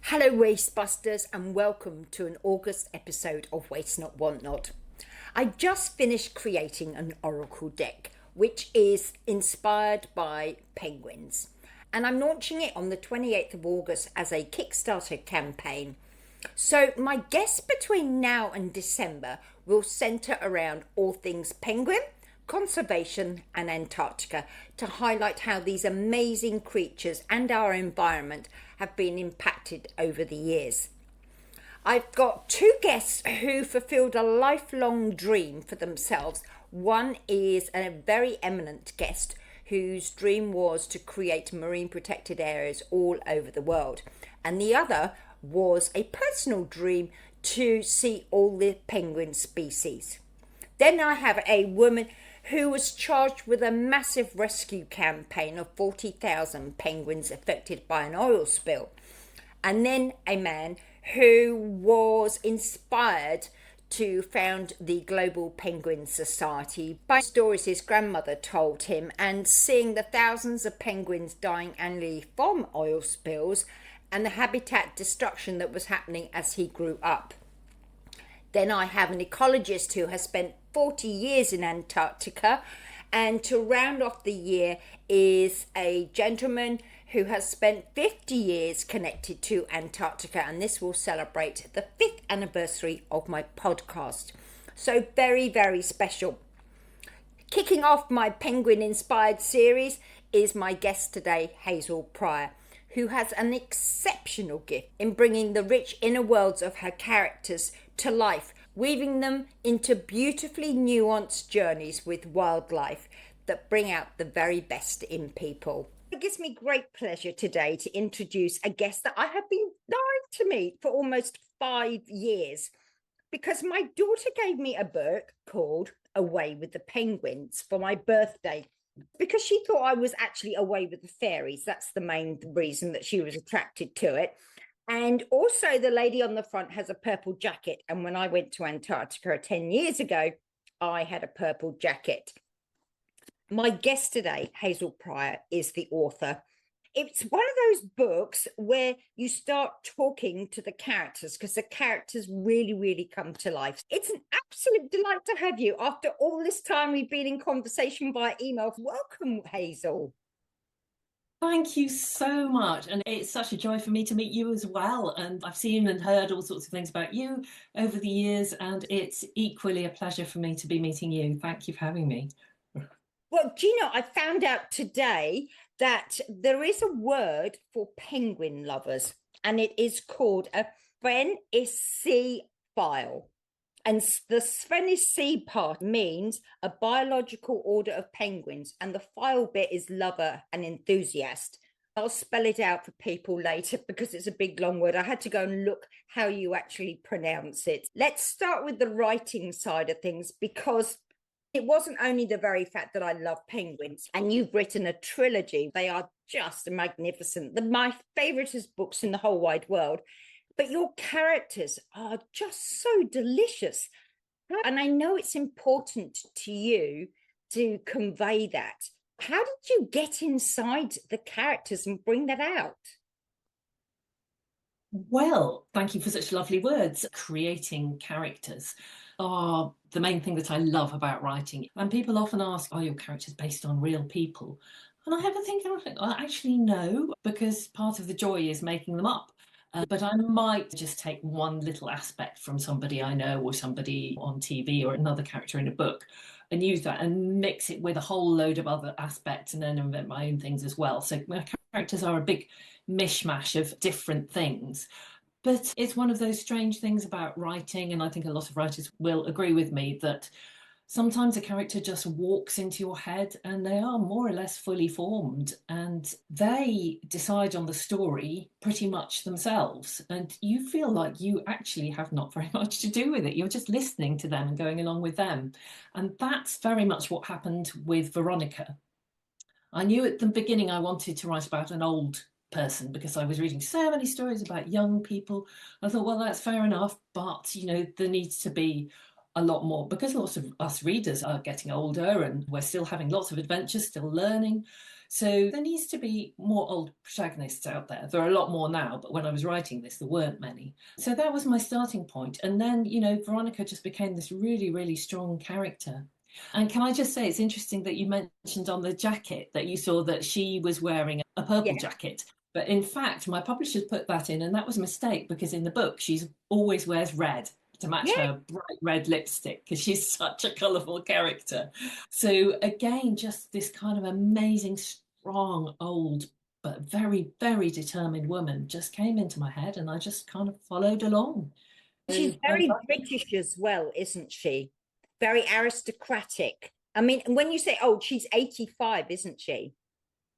Hello, Waste Busters, and welcome to an August episode of Waste Not Want Not. I just finished creating an oracle deck, which is inspired by penguins, and I'm launching it on the 28th of August as a Kickstarter campaign. So, my guests between now and December will centre around all things penguin, conservation, and Antarctica to highlight how these amazing creatures and our environment have been impacted over the years. I've got two guests who fulfilled a lifelong dream for themselves. One is a very eminent guest whose dream was to create marine protected areas all over the world, and the other was a personal dream to see all the penguin species. Then I have a woman who was charged with a massive rescue campaign of 40,000 penguins affected by an oil spill. And then a man who was inspired to found the Global Penguin Society by stories his grandmother told him, and seeing the thousands of penguins dying annually from oil spills and the habitat destruction that was happening as he grew up. Then I have an ecologist who has spent 40 years in Antarctica, and to round off the year is a gentleman who has spent 50 years connected to Antarctica, and this will celebrate the 5th anniversary of my podcast. So very, very special. Kicking off my penguin inspired series is my guest today, Hazel Prior, who has an exceptional gift in bringing the rich inner worlds of her characters to life, weaving them into beautifully nuanced journeys with wildlife that bring out the very best in people. It gives me great pleasure today to introduce a guest that I have been dying to meet for almost 5 years, because my daughter gave me a book called Away with the Penguins for my birthday, because she thought I was actually away with the fairies. That's the main reason that she was attracted to it. And also the lady on the front has a purple jacket. And when I went to Antarctica 10 years ago, I had a purple jacket. My guest today, Hazel Prior, is the author. It's one of those books where you start talking to the characters because the characters really, really come to life. It's an absolute delight to have you after all this time we've been in conversation via email. Welcome, Hazel. Thank you so much. And it's such a joy for me to meet you as well. And I've seen and heard all sorts of things about you over the years, and it's equally a pleasure for me to be meeting you. Thank you for having me. Well, do you know, I found out today that there is a word for penguin lovers, and it is called a sphenisciphile. And the sphenisci part means a biological order of penguins, and the phile bit is lover and enthusiast. I'll spell it out for people later because it's a big long word. I had to go and look how you actually pronounce it. Let's start with the writing side of things, because it wasn't only the very fact that I love penguins, and you've written a trilogy. They are just magnificent. They're my favouriteest books in the whole wide world. But your characters are just so delicious. And I know it's important to you to convey that. How did you get inside the characters and bring that out? Well, thank you for such lovely words. Creating characters are the main thing that I love about writing. And people often ask, are your characters based on real people? And I have a think, actually, no, because part of the joy is making them up. But I might just take one little aspect from somebody I know or somebody on TV or another character in a book and use that and mix it with a whole load of other aspects and then invent my own things as well. So my characters are a big mishmash of different things. But it's one of those strange things about writing, and I think a lot of writers will agree with me, that sometimes a character just walks into your head and they are more or less fully formed and they decide on the story pretty much themselves. And you feel like you actually have not very much to do with it. You're just listening to them and going along with them. And that's very much what happened with Veronica. I knew at the beginning I wanted to write about an old person because I was reading so many stories about young people. I thought, well, that's fair enough, but there needs to be a lot more, because lots of us readers are getting older and we're still having lots of adventures, still learning. So there needs to be more old protagonists out there. There are a lot more now, but when I was writing this, there weren't many. So that was my starting point. And then, Veronica just became this really, really strong character. And can I just say, it's interesting that you mentioned on the jacket that you saw that she was wearing a purple Yeah. jacket. But in fact, my publishers put that in, and that was a mistake because in the book, she's always wears red to match Yeah. her bright red lipstick because she's such a colourful character. So again, just this kind of amazing, strong, old, but very, very determined woman just came into my head, and I just kind of followed along. She's So I very love it. British as well, isn't she? Very aristocratic. I mean, when you say old, she's 85, isn't she?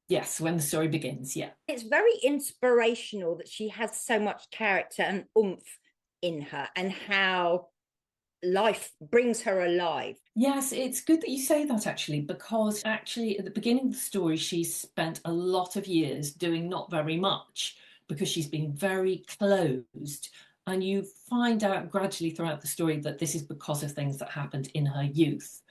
Yes, when the story begins, yeah. It's very inspirational that she has so much character and oomph in her and how life brings her alive. Yes, it's good that you say that actually, because actually at the beginning of the story, she's spent a lot of years doing not very much because she's been very closed. And you find out gradually throughout the story that this is because of things that happened in her youth.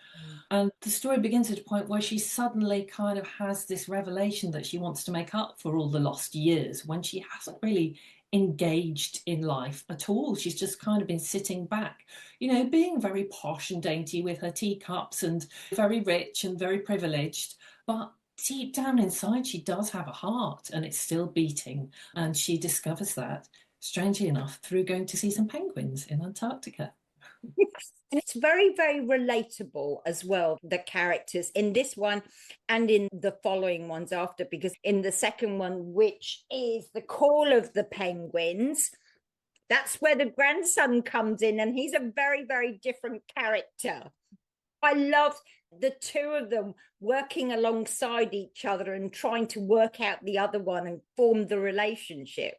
And the story begins at a point where she suddenly kind of has this revelation that she wants to make up for all the lost years when she hasn't really engaged in life at all. She's just kind of been sitting back, being very posh and dainty with her teacups and very rich and very privileged. But deep down inside, she does have a heart and it's still beating. And she discovers that, strangely enough, through going to see some penguins in Antarctica. And it's very, very relatable as well, the characters in this one and in the following ones after, because in the second one, which is The Call of the Penguins, that's where the grandson comes in, and he's a very, very different character. I love the two of them working alongside each other and trying to work out the other one and form the relationship.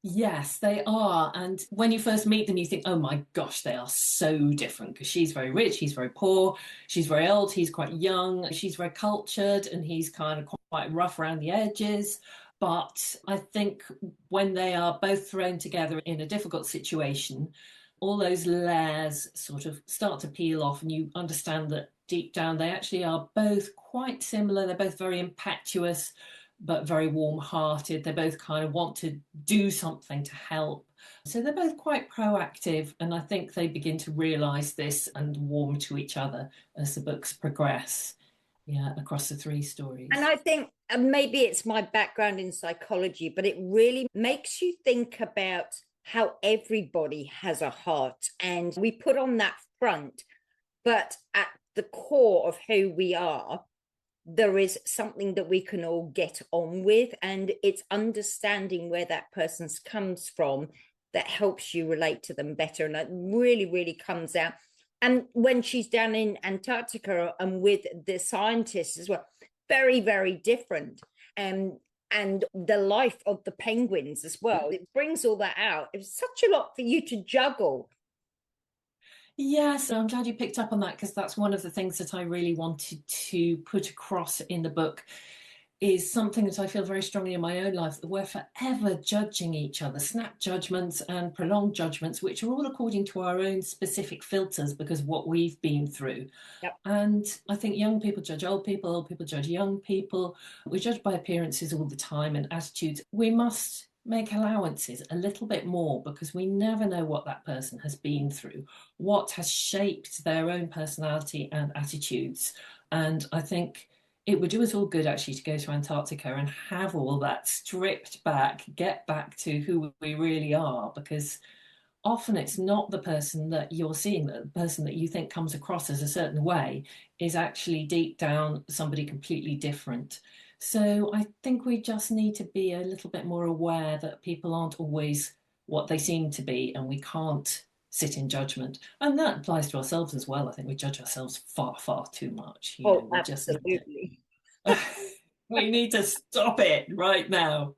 Yes, they are. And when you first meet them, you think, oh my gosh, they are so different because she's very rich, he's very poor, she's very old, he's quite young, she's very cultured, and he's kind of quite rough around the edges. But I think when they are both thrown together in a difficult situation, all those layers sort of start to peel off, and you understand that deep down they actually are both quite similar. They're both very impetuous but very warm hearted. They both kind of want to do something to help. So they're both quite proactive. And I think they begin to realize this and warm to each other as the books progress. Yeah, across the three And stories. I think maybe it's my background in psychology, but it really makes you think about how everybody has a heart and we put on that front, but at the core of who we are, there is something that we can all get on with, and it's understanding where that person comes from that helps you relate to them better, and it really, really comes out. And when she's down in Antarctica and with the scientists as well, very, very different. And the life of the penguins as well, it brings all that out. It's such a lot for you to juggle. Yes, I'm glad you picked up on that because that's one of the things that I really wanted to put across in the book is something that I feel very strongly in my own life that we're forever judging each other, snap judgments and prolonged judgments, which are all according to our own specific filters because of what we've been through. Yep. And I think young people judge old people judge young people. We judge by appearances all the time and attitudes. We must make allowances a little bit more because we never know what that person has been through, what has shaped their own personality and attitudes. And I think it would do us all good actually to go to Antarctica and have all that stripped back, get back to who we really are, because often it's not the person that you're seeing, the person that you think comes across as a certain way is actually deep down somebody completely different. So I think we just need to be a little bit more aware that people aren't always what they seem to be, and we can't sit in judgment. And that applies to ourselves as well. I think we judge ourselves far, far too much. Oh, We just need absolutely. to we need to stop it right now.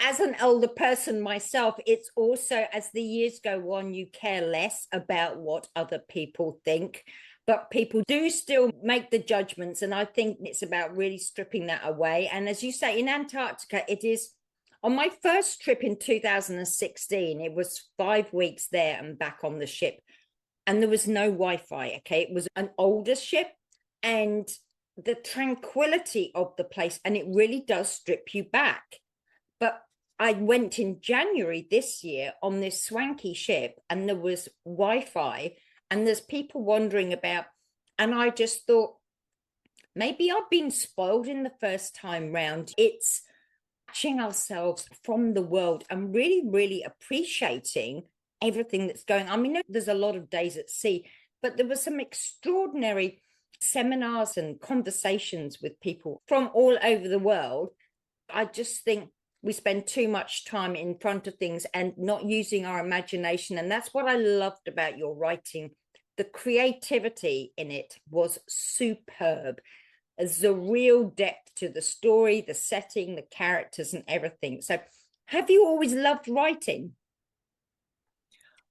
As an older person myself, it's also as the years go on, you care less about what other people think, but people do still make the judgments. And I think it's about really stripping that away. And as you say, in Antarctica, it is on my first trip in 2016, it was 5 weeks there and back on the ship. And there was no Wi Fi. Okay. It was an older ship. And the tranquility of the place, and it really does strip you back. But I went in January this year on this swanky ship, and there was Wi-Fi, and there's people wandering about, and I just thought maybe I've been spoiled in the first time round. It's watching ourselves from the world and really, really appreciating everything that's going on. I mean, there's a lot of days at sea, but there were some extraordinary seminars and conversations with people from all over the world. I just think we spend too much time in front of things and not using our imagination. And that's what I loved about your writing. The creativity in it was superb. There's a real depth to the story, the setting, the characters, and everything. So, have you always loved writing?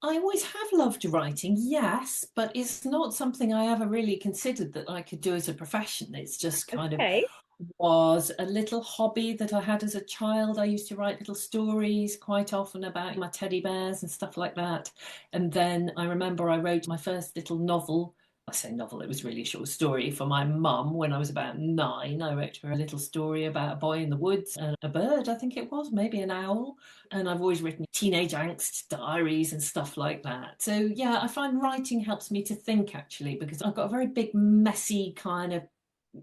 I always have loved writing, yes, but it's not something I ever really considered that I could do as a profession. It's just kind of Okay. was a little hobby that I had as a child. I used to write little stories quite often about my teddy bears and stuff like that. And then I remember I wrote my first little novel. I say novel, it was really a short story for my mum when I was about 9. I wrote her a little story about a boy in the woods and a bird, I think it was, maybe an owl. And I've always written teenage angst diaries and stuff like that. So, yeah, I find writing helps me to think actually, because I've got a very big, messy kind of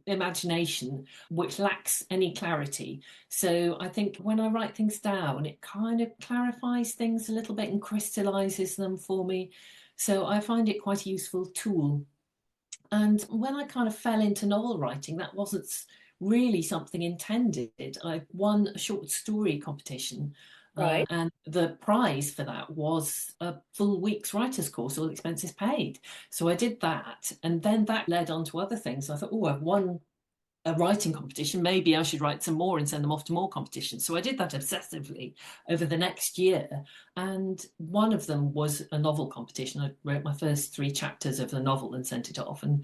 imagination which lacks any clarity. So I think when I write things down, it kind of clarifies things a little bit and crystallizes them for me. So I find it quite a useful tool. And when I kind of fell into novel writing, that wasn't really something intended. I won a short story competition. Right. And the prize for that was a full week's writer's course, all expenses paid. So I did that. And then that led on to other things. I thought, oh, I've won a writing competition. Maybe I should write some more and send them off to more competitions. So I did that obsessively over the next year. And one of them was a novel competition. I wrote my first 3 chapters of the novel and sent it off. And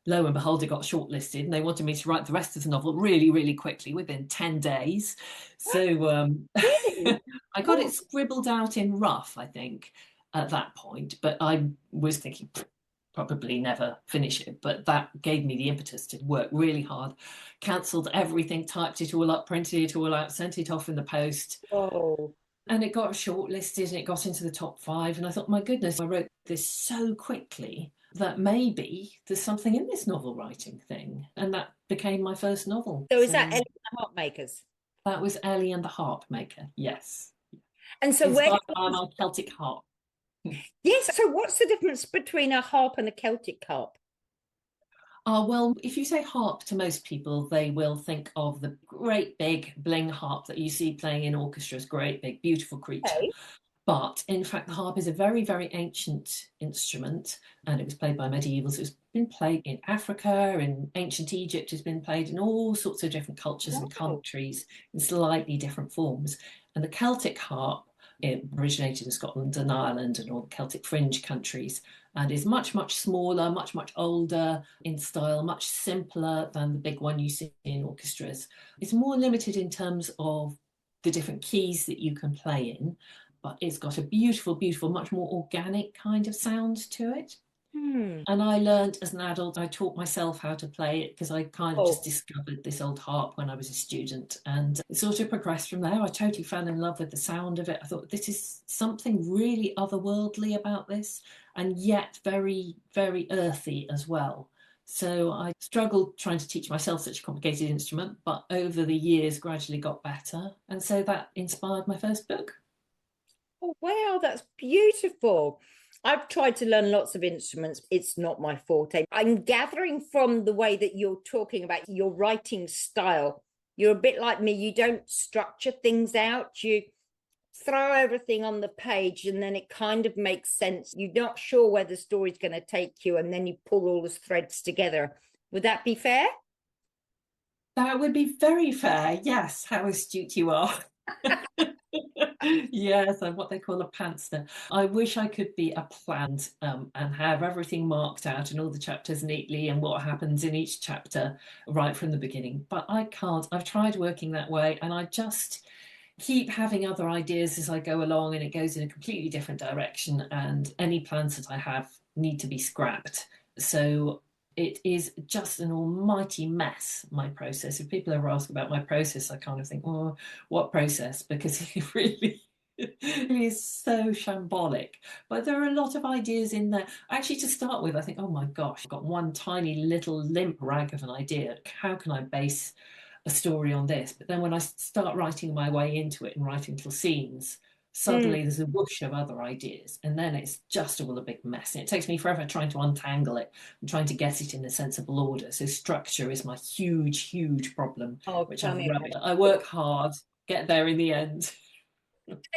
lo and behold, it got shortlisted, and they wanted me to write the rest of the novel really, really quickly within 10 days. So Really? I got it Oh, scribbled out in rough, I think, at that point. But I was thinking, probably never finish it. But that gave me the impetus to work really hard, cancelled everything, typed it all up, printed it all out, sent it off in the post. oh. And it got shortlisted and it got into the top 5. And I thought, my goodness, I wrote this so quickly that maybe there's something in this novel writing thing. And that became my first novel. So is that So Ellie and the Heartmakers? that was Ellie and the Harp Maker. Yes. And so where? Inspired by my Celtic harp. Yes. So what's the difference between a harp and a Celtic harp? Well, if you say harp to most people, they will think of the great big bling harp that you see playing in orchestras, great big, beautiful creature. Okay. But in fact, the harp is a very, very ancient instrument, and it was played by medievals. It's been played in Africa, in ancient Egypt, it's been played in all sorts of different cultures and Wow. countries in slightly different forms. And the Celtic harp, it originated in Scotland and Ireland and all the Celtic fringe countries, and is much, much smaller, much, much older in style, much simpler than the big one you see in orchestras. It's more limited in terms of the different keys that you can play in, but it's got a beautiful, beautiful, much more organic kind of sound to it. Hmm. And I learned as an adult, I taught myself how to play it because I kind of just Oh, discovered this old harp when I was a student, and it sort of progressed from there. I totally fell in love with the sound of it. I thought this is something really otherworldly about this, and yet very, very earthy as well. So I struggled trying to teach myself such a complicated instrument, but over the years gradually got better. And so that inspired my first book. oh, wow, that's beautiful. I've tried to learn lots of instruments. It's not my forte. I'm gathering from the way that you're talking about your writing style. You're a bit like me. You don't structure things out. You throw everything on the page and then it kind of makes sense. You're not sure where the story's going to take you, and then you pull all the threads together. Would that be fair? That would be very fair. Yes, how astute you are. Yes, I'm what they call a pantser. I wish I could be a plant and have everything marked out and all the chapters neatly and what happens in each chapter right from the beginning. But I can't. I've tried working that way, and I just keep having other ideas as I go along, and it goes in a completely different direction. And any plans that I have need to be scrapped. So It is just an almighty mess, my process. If people ever ask about my process, I kind of think, oh, what process? Because it really it is so shambolic. But there are a lot of ideas in there. Actually, to start with, I think, oh my gosh, I've got one tiny little limp rag of an idea. How can I base a story on this? But then when I start writing my way into it and writing little scenes, Mm. suddenly there's a whoosh of other ideas, and then it's just all a big mess. And it takes me forever trying to untangle it and trying to get it in a sensible order. So structure is my huge, huge problem, Oh, which tell I've me about rubbed. it. I work hard, get there in the end.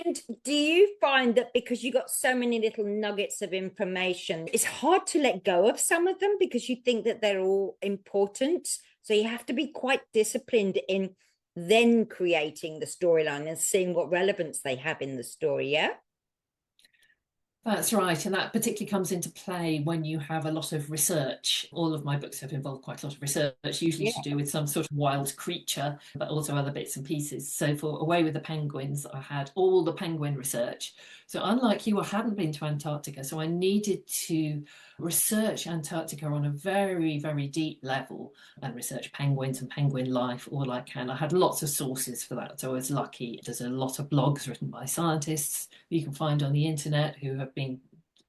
And do you find that because you got so many little nuggets of information, it's hard to let go of some of them because you think that they're all important? So you have to be quite disciplined in then creating the storyline and seeing what relevance they have in the story. Yeah. That's right. And that particularly comes into play when you have a lot of research. All of my books have involved quite a lot of research, usually Yeah. to do with some sort of wild creature, but also other bits and pieces. So for Away with the Penguins, I had all the penguin research. So unlike you, I hadn't been to Antarctica. So I needed to research Antarctica on a very, very deep level and research penguins and penguin life all I can. I had lots of sources for that. So I was lucky. There's a lot of blogs written by scientists you can find on the internet who have been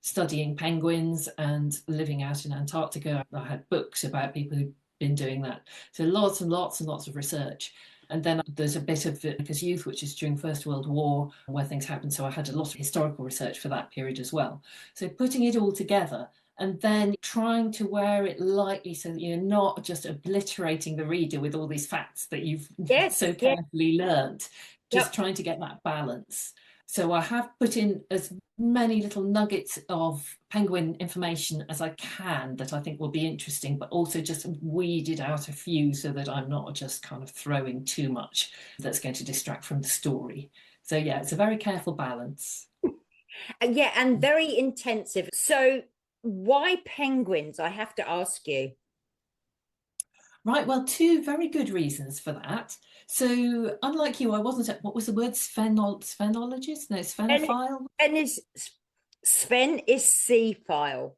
studying penguins and living out in Antarctica. I had books about people who've been doing that. So lots and lots and lots of research. And then there's a bit of Vickers Youth, which is during First World War, where things happened. So I had a lot of historical research for that period as well. So putting it all together and then trying to wear it lightly so that you're not just obliterating the reader with all these facts that you've Yes. so Yeah. carefully learnt, just Yep. trying to get that balance. So I have put in as many little nuggets of penguin information as I can that I think will be interesting, but also just weeded out a few so that I'm not just kind of throwing too much that's going to distract from the story. So yeah, it's a very careful balance. Yeah, and very intensive. So why penguins? I have to ask you. Right, well, two very good reasons for that. So, unlike you, I wasn't, what was the word? Sphenologist? No, And sphenophile? and is Sven is sea file.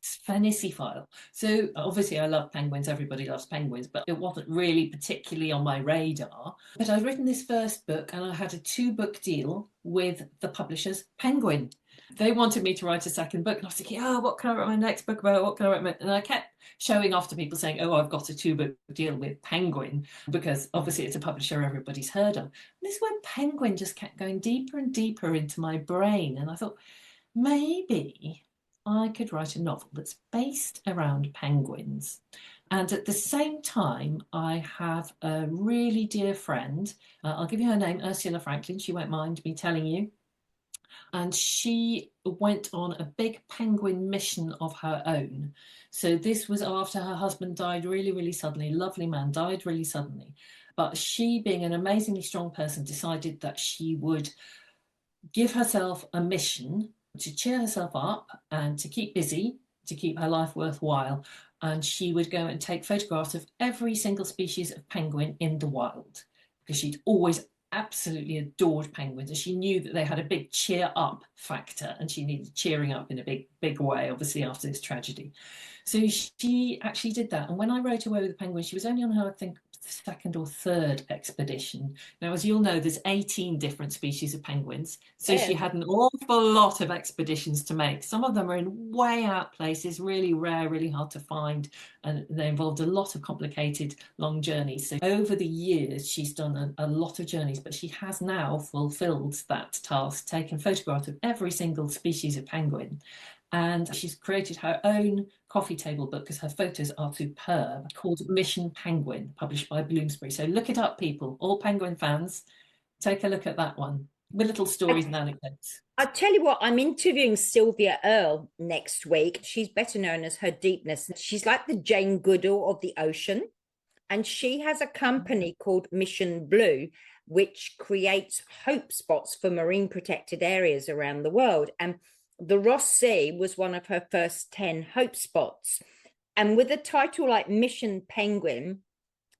Sphenisciphiles. So obviously I love penguins, everybody loves penguins, but it wasn't really particularly on my radar. But I'd written this first book and I had a 2-book deal with the publishers Penguin. They wanted me to write a second book and I was thinking, oh, what can I write my next book about? What can I write? And I kept showing off to people saying, oh, I've got a 2-book deal with Penguin because obviously it's a publisher everybody's heard of. And this word Penguin just kept going deeper and deeper into my brain. And I thought, maybe I could write a novel that's based around penguins. And at the same time, I have a really dear friend. I'll give you her name, Ursula Franklin. She won't mind me telling you. And she went on a big penguin mission of her own. So this was after her husband died really, really suddenly. Lovely man, died really suddenly. But she, being an amazingly strong person, decided that she would give herself a mission to cheer herself up and to keep busy, to keep her life worthwhile. And she would go and take photographs of every single species of penguin in the wild because she'd always absolutely adored penguins and she knew that they had a big cheer up factor and she needed cheering up in a big, big way, obviously, after this tragedy. So she actually did that. And when I wrote Away with the Penguins, she was only on her, I think, second or third expedition. Now, as you'll know, there's 18 different species of penguins. So Yeah. she had an awful lot of expeditions to make. Some of them are in way out places, really rare, really hard to find. And they involved a lot of complicated long journeys. So over the years, she's done a lot of journeys, but she has now fulfilled that task, taken photographs of every single species of penguin. And she's created her own coffee table book because her photos are superb, called Mission Penguin, published by Bloomsbury. So look it up, people, all penguin fans. Take a look at that one with little stories and anecdotes. I tell you what, I'm interviewing Sylvia Earle next week. She's better known as her deepness. She's like the Jane Goodall of the ocean. And she has a company called Mission Blue, which creates hope spots for marine protected areas around the world. And the Ross Sea was one of her first 10 hope spots. And with a title like Mission Penguin,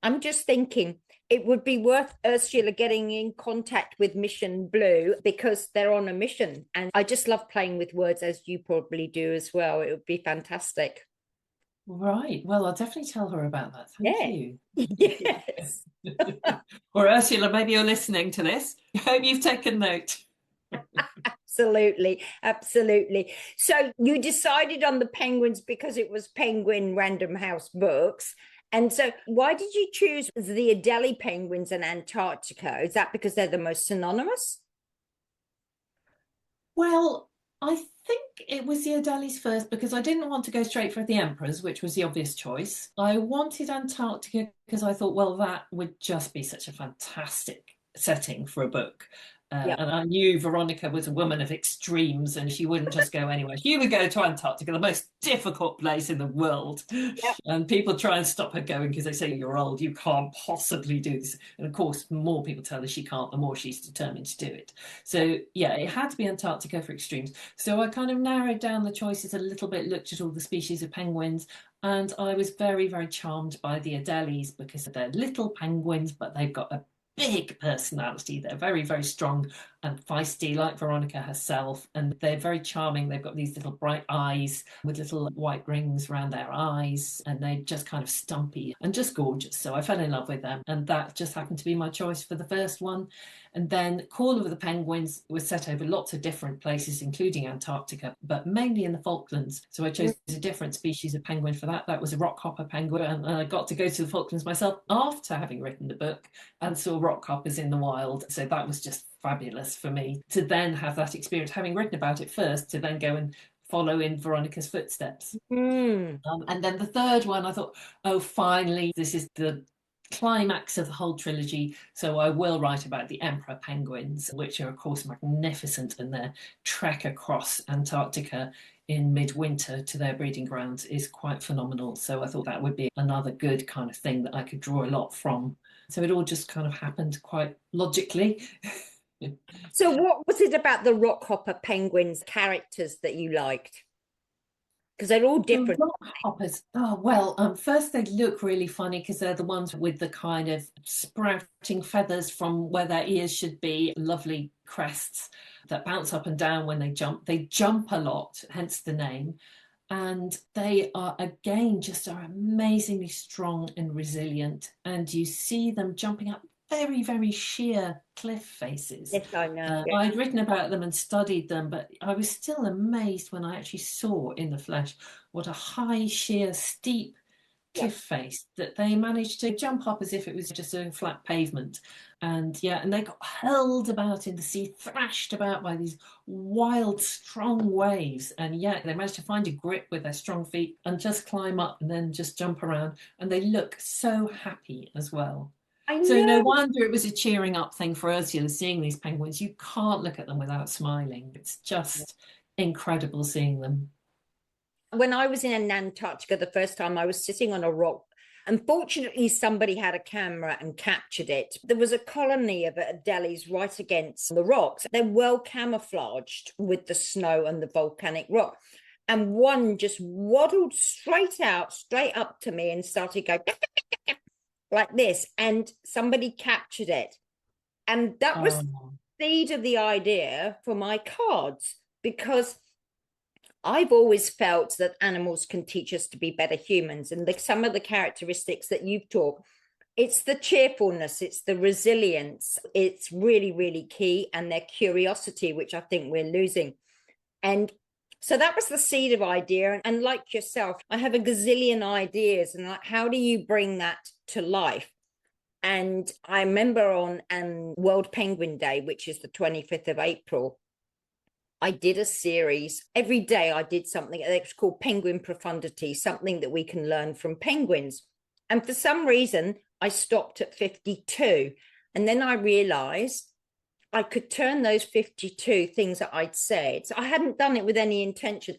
I'm just thinking it would be worth Ursula getting in contact with Mission Blue because they're on a mission. And I just love playing with words, as you probably do as well. It would be fantastic. Right. Well, I'll definitely tell her about that. Thank Yeah. you. Yes. Or Ursula, maybe you're listening to this. I hope you've taken note. Absolutely, absolutely. So you decided on the penguins because it was Penguin Random House Books. And so why did you choose the Adelie penguins in Antarctica? Is that because they're the most synonymous? Well, I think it was the Odalisques first because I didn't want to go straight for the Emperors, which was the obvious choice. I wanted Antarctica because I thought, well, that would just be such a fantastic setting for a book. Yeah. And I knew Veronica was a woman of extremes and she wouldn't just go anywhere. She would go to Antarctica, the most difficult place in the world. Yeah. And people try and stop her going because they say, you're old, you can't possibly do this. And of course, the more people tell her she can't, the more she's determined to do it. So, yeah, it had to be Antarctica for extremes. So I kind of narrowed down the choices a little bit, looked at all the species of penguins, and I was very, very charmed by the Adelies because they're little penguins, but they've got a big personality. They're very, very strong and feisty, like Veronica herself, and they're very charming. They've got these little bright eyes with little white rings around their eyes, and they're just kind of stumpy and just gorgeous. So I fell in love with them, and that just happened to be my choice for the first one. And then Call of the Penguins was set over lots of different places, including Antarctica, but mainly in the Falklands. So I chose a different species of penguin for that. That was a rockhopper penguin. And I got to go to the Falklands myself after having written the book and saw rockhoppers in the wild. So that was just fabulous for me to then have that experience, having written about it first, to then go and follow in Veronica's footsteps. Mm. And then the third one, I thought, oh, finally, this is the climax of the whole trilogy. So I will write about the emperor penguins, which are, of course, magnificent, and their trek across Antarctica in midwinter to their breeding grounds is quite phenomenal. So I thought that would be another good kind of thing that I could draw a lot from. So it all just kind of happened quite logically. So what was it about the Rockhopper penguins characters that you liked? Because they're all The different. rock hoppers. Oh, well, first they look really funny because they're the ones with the kind of sprouting feathers from where their ears should be, lovely crests that bounce up and down when they jump. They jump a lot, hence the name. And they are, again, just are amazingly strong and resilient. And you see them jumping up very, very sheer cliff faces. Yes, I know. Yeah. I'd written about them and studied them, but I was still amazed when I actually saw in the flesh what a high, sheer, steep Yeah. cliff face that they managed to jump up as if it was just a flat pavement. And yeah, and they got hurled about in the sea, thrashed about by these wild, strong waves. And yeah, they managed to find a grip with their strong feet and just climb up and then just jump around. And they look so happy as well. I So no know. wonder it was a cheering up thing for Ursula seeing these penguins. You can't look at them without smiling. It's just incredible seeing them. When I was in Antarctica the first time, I was sitting on a rock. Unfortunately, somebody had a camera and captured it. There was a colony of Adelies right against the rocks. They're well camouflaged with the snow and the volcanic rock. And one just waddled straight out, straight up to me and started going like this. And somebody captured it. And that was Oh, the seed of the idea for my cards, because I've always felt that animals can teach us to be better humans. And some of the characteristics that you've taught, it's the cheerfulness, it's the resilience, it's really, really key, and their curiosity, which I think we're losing. And so that was the seed of idea. And like yourself, I have a gazillion ideas. And like, how do you bring that to life? And I remember on World Penguin Day, which is the 25th of April, I did a series. Every day I did something. It was called Penguin Profundity, something that we can learn from penguins. And for some reason, I stopped at 52. And then I realized I could turn those 52 things that I'd said. So I hadn't done it with any intention,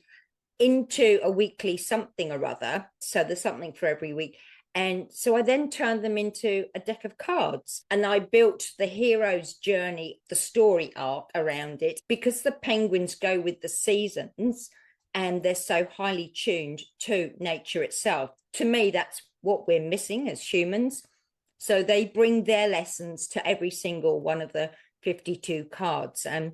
into a weekly something or other. So there's something for every week. And so I then turned them into a deck of cards, and I built the hero's journey, the story arc around it, because the penguins go with the seasons and they're so highly tuned to nature itself. To me, that's what we're missing as humans. So they bring their lessons to every single one of the 52 cards. And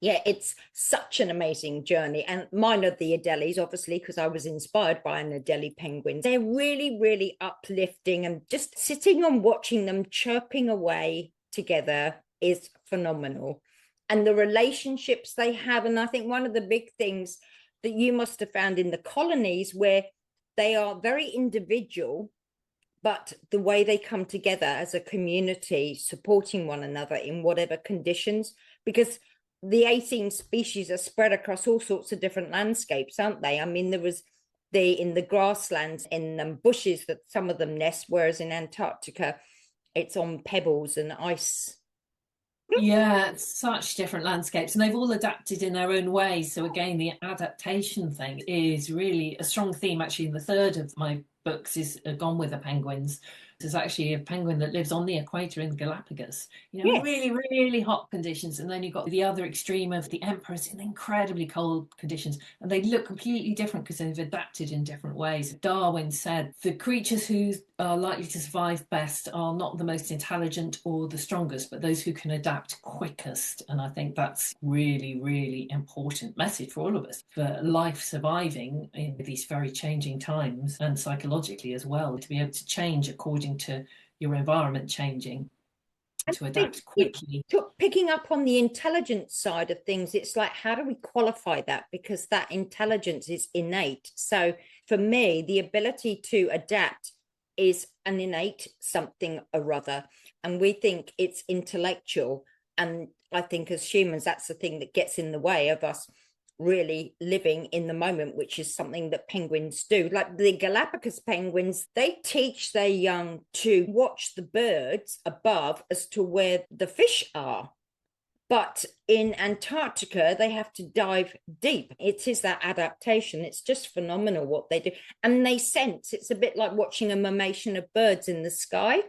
Yeah, it's such an amazing journey. And mine are the Adelis, obviously, because I was inspired by an Adelie penguin. They're really, really uplifting, and just sitting and watching them chirping away together is phenomenal. And the relationships they have. And I think one of the big things that you must have found in the colonies, where they are very individual, but the way they come together as a community, supporting one another in whatever conditions, because the 18 species are spread across all sorts of different landscapes, aren't they? I mean, there was in the grasslands, in bushes that some of them nest, whereas in Antarctica, it's on pebbles and ice. Yeah, it's such different landscapes, and they've all adapted in their own ways. So again, the adaptation thing is really a strong theme. Actually, in the third of my books is Gone with the Penguins. There's actually a penguin that lives on the equator in the Galapagos, Yes. really, really hot conditions. And then you've got the other extreme of the emperors in incredibly cold conditions. And they look completely different because they've adapted in different ways. Darwin said the creatures who are likely to survive best are not the most intelligent or the strongest, but those who can adapt quickest. And I think that's really, really important message for all of us, for life surviving in these very changing times, and psychologically as well, to be able to change according to your environment changing, I to think adapt quickly. picking up on the intelligence side of things, it's like, how do we qualify that? Because that intelligence is innate. So for me, the ability to adapt is an innate something or other. And we think it's intellectual. And I think as humans, that's the thing that gets in the way of us really living in the moment, which is something that penguins do. Like the Galapagos penguins, they teach their young to watch the birds above as to where the fish are. But in Antarctica, they have to dive deep. It is that adaptation. It's just phenomenal what they do. And they sense, it's a bit like watching a mimation of birds in the sky.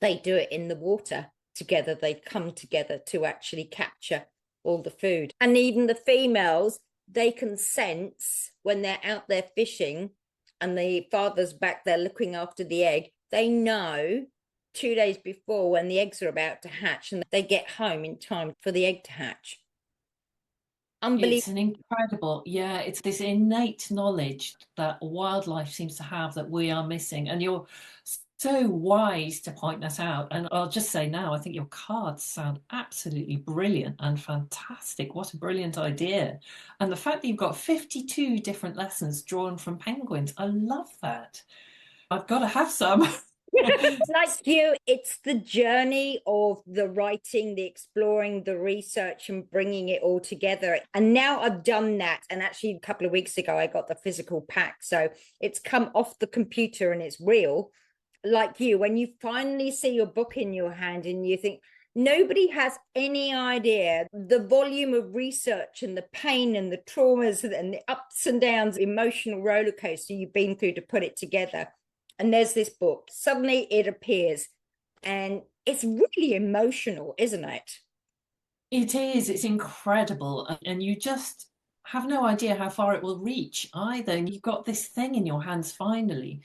They do it in the water together. They come together to actually capture all the food. And even the females, they can sense when they're out there fishing and the father's back there looking after the egg. They know 2 days before when the eggs are about to hatch, and they get home in time for the egg to hatch. It's Unbelievable. an incredible, yeah, it's this innate knowledge that wildlife seems to have that we are missing. And you're so wise to point that out. And I'll just say now, I think your cards sound absolutely brilliant and fantastic. What a brilliant idea. And the fact that you've got 52 different lessons drawn from penguins, I love that. I've got to have some. Like you, it's the journey of the writing, the exploring, the research, and bringing it all together. And now I've done that. And actually, a couple of weeks ago, I got the physical pack. So it's come off the computer and it's real. Like you, when you finally see your book in your hand and you think, nobody has any idea the volume of research and the pain and the traumas and the ups and downs, emotional roller coaster you've been through to put it together. And there's this book, suddenly it appears, and it's really emotional, isn't it? It is, it's incredible. And you just have no idea how far it will reach either. And you've got this thing in your hands finally,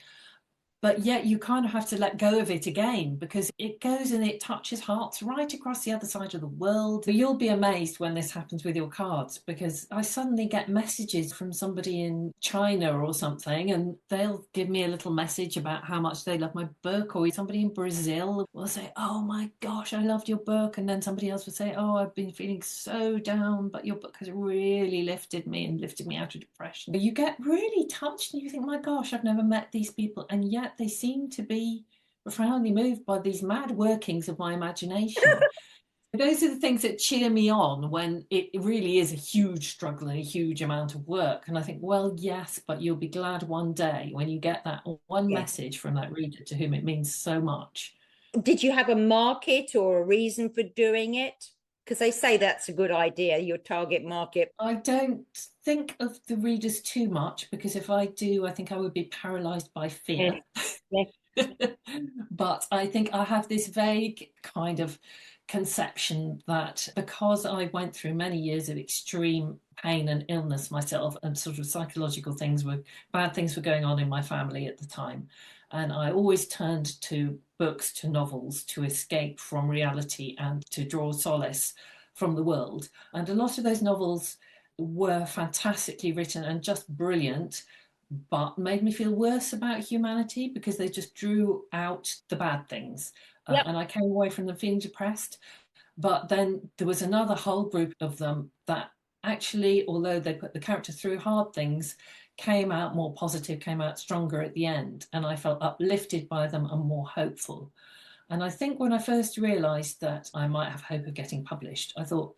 but yet you kind of have to let go of it again because it goes and it touches hearts right across the other side of the world. You'll be amazed when this happens with your cards, because I suddenly get messages from somebody in China or something, and they'll give me a little message about how much they love my book, or somebody in Brazil will say, oh my gosh, I loved your book. And then somebody else will say, oh, I've been feeling so down, but your book has really lifted me and lifted me out of depression. You get really touched and you think, my gosh, I've never met these people, and yet they seem to be profoundly moved by these mad workings of my imagination. Those are the things that cheer me on when it really is a huge struggle and a huge amount of work. And I think, well, yes, but you'll be glad one day when you get that one Yeah. message from that reader to whom it means so much. Did you have a market or a reason for doing it? Because they say that's a good idea, your target market. I don't think of the readers too much, because if I do, I think I would be paralyzed by Yeah. fear. Yeah. But I think I have this vague kind of conception that because I went through many years of extreme pain and illness myself, and sort of psychological bad things were going on in my family at the time. And I always turned to books, to novels, to escape from reality and to draw solace from the world. And a lot of those novels were fantastically written and just brilliant, but made me feel worse about humanity because they just drew out the bad things. Yep. And I came away from them feeling depressed. But then there was another whole group of them that actually, although they put the character through hard things, came out more positive, came out stronger at the end. And I felt uplifted by them and more hopeful. And I think when I first realised that I might have hope of getting published, I thought,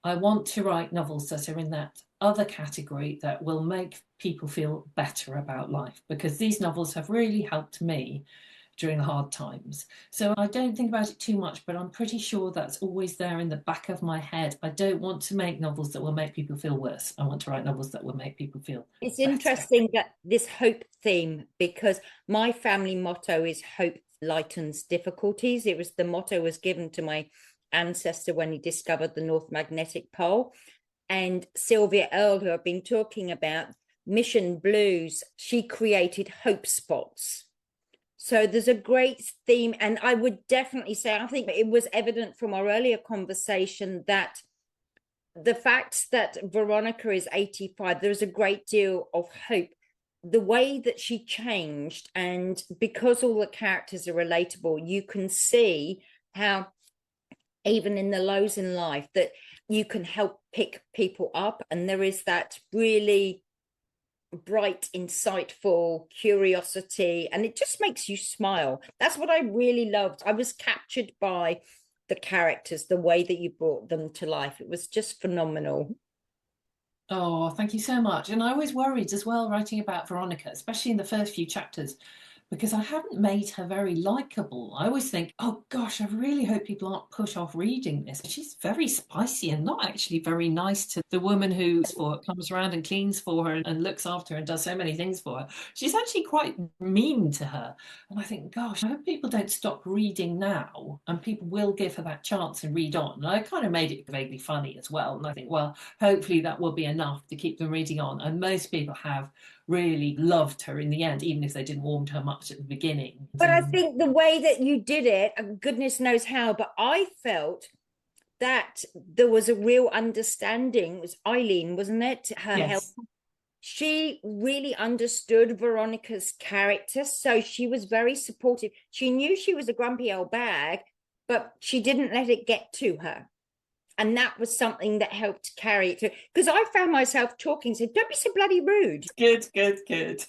I want to write novels that are in that other category that will make people feel better about life, because these novels have really helped me during the hard times. So I don't think about it too much, but I'm pretty sure that's always there in the back of my head. I don't want to make novels that will make people feel worse. I want to write novels that will make people feel It's better. interesting that this hope theme, because my family motto is hope lightens difficulties. It was the motto was given to my ancestor when he discovered the North Magnetic Pole. And Sylvia Earle, who I've been talking about, Mission Blues, she created hope spots. So there's a great theme. And I would definitely say, I think it was evident from our earlier conversation that the fact that Veronica is 85, there's a great deal of hope. The way that she changed, and because all the characters are relatable, you can see how even in the lows in life that you can help pick people up, and there is that really bright, insightful curiosity, and it just makes you smile. That's what I really loved. I was captured by the characters, the way that you brought them to life. It was just phenomenal. Oh, thank you so much. And I always worried as well writing about Veronica, especially in the first few chapters, because I haven't made her very likable. I always think, oh gosh, I really hope people aren't put off reading this. She's very spicy and not actually very nice to the woman who comes around and cleans for her and looks after her and does so many things for her. She's actually quite mean to her. And I think, gosh, I hope people don't stop reading now and people will give her that chance and read on. And I kind of made it vaguely funny as well. And I think, well, hopefully that will be enough to keep them reading on. And most people have really loved her in the end, even if they didn't warm to her much at the beginning. But I think the way that you did it, goodness knows how, but I felt that there was a real understanding. It was Eileen, wasn't it? Her help. Yes. She really understood Veronica's character, so she was very supportive. She knew she was a grumpy old bag, but she didn't let it get to her. And that was something that helped carry it through. Because I found myself talking, said, "Don't be so bloody rude." Good, good, good.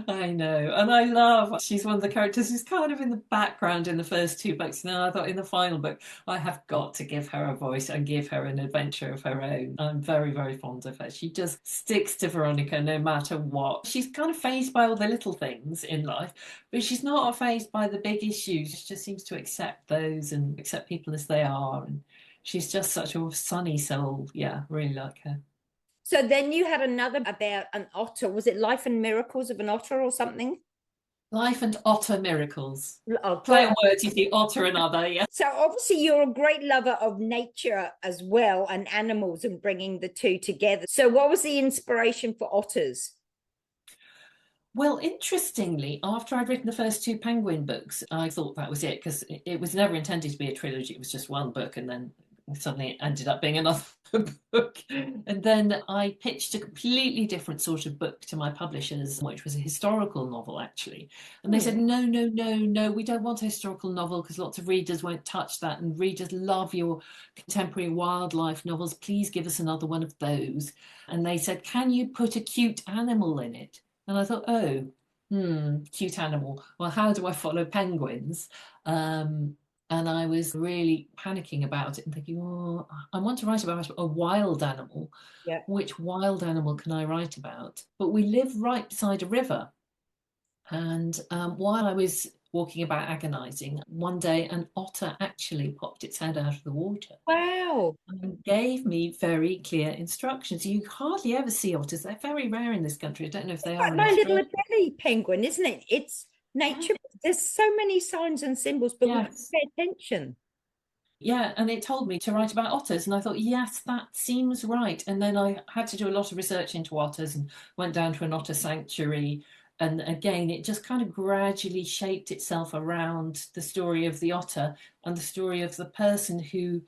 I know. And I love, she's one of the characters who's kind of in the background in the first two books. Now I thought in the final book, I have got to give her a voice and give her an adventure of her own. I'm very, very fond of her. She just sticks to Veronica no matter what. She's kind of fazed by all the little things in life, but she's not fazed by the big issues. She just seems to accept those and accept people as they are. And she's just such a sunny soul. Yeah, really like her. So then you had another about an otter. Was it Life and Miracles of an Otter or something? Life and Otter Miracles. Oh, Play on words, you see, otter and other, yeah. so obviously you're a great lover of nature as well and animals and bringing the two together. So what was the inspiration for otters? Well, interestingly, after I'd written the first two Penguin books, I thought that was it because it was never intended to be a trilogy. It was just one book, and then suddenly it ended up being another book. And then I pitched a completely different sort of book to my publishers, which was a historical novel, actually. And they said, no, no, no, no, we don't want a historical novel because lots of readers won't touch that. And readers love your contemporary wildlife novels. Please give us another one of those. And they said, can you put a cute animal in it? And I thought, oh, cute animal. Well, how do I follow penguins? And I was really panicking about it and thinking, oh, I want to write about a wild animal. Yeah. Which wild animal can I write about? But we live right beside a river. And while I was walking about agonizing, one day an otter actually popped its head out of the water. Wow. And gave me very clear instructions. You hardly ever see otters. They're very rare in this country. I don't know if they are in My little Australia. belly penguin, isn't it? It's nature. There's so many signs and symbols, but we have to Yes. pay attention. Yeah, and it told me to write about otters, and I thought, yes, that seems right. And then I had to do a lot of research into otters and went down to an otter sanctuary And again, it just kind of gradually shaped itself around the story of the otter and the story of the person who